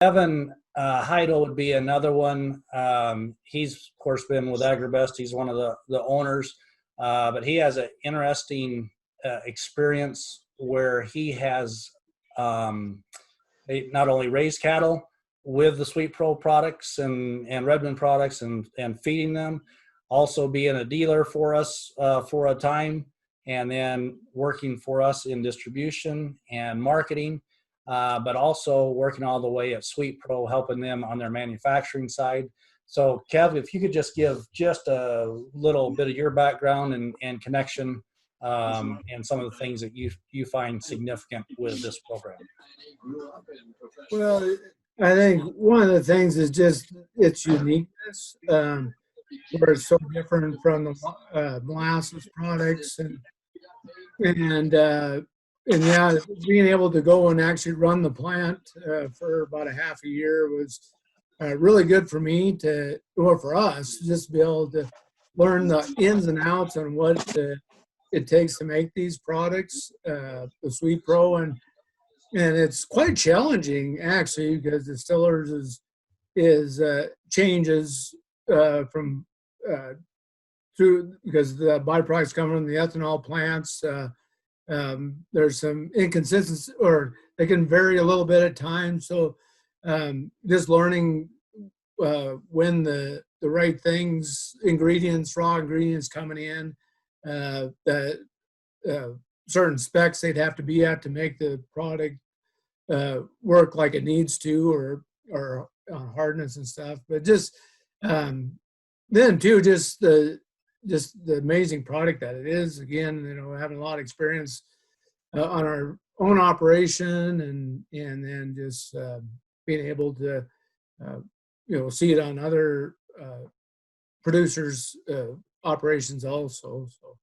Evan Haidle would be another one. He's of course been with Agri-Best. He's one of the owners, but he has an interesting experience where he has not only raised cattle with the SweetPro products and Redmond products and feeding them, also being a dealer for us for a time, and then working for us in distribution and marketing. But also working all the way at SweetPro, helping them on their manufacturing side. So, Kev, if you could just give just a little bit of your background and connection and some of the things that you find significant with this program. Well, I think one of the things is just its uniqueness, where it's so different from the molasses products, and yeah, being able to go and actually run the plant for about a half a year was really good for me or for us, just to be able to learn the ins and outs on what it takes to make these products, the SweetPro, and it's quite challenging actually, because distillers is changes from through, because the byproducts coming from the ethanol plants. There's some inconsistency, or they can vary a little bit at times. So just learning when the right things, raw ingredients coming in, that certain specs they'd have to be at to make the product work like it needs to, or hardness and stuff. But just then too, just the amazing product that it is. Again, having a lot of experience on our own operation, and then just being able to see it on other producers' operations also. So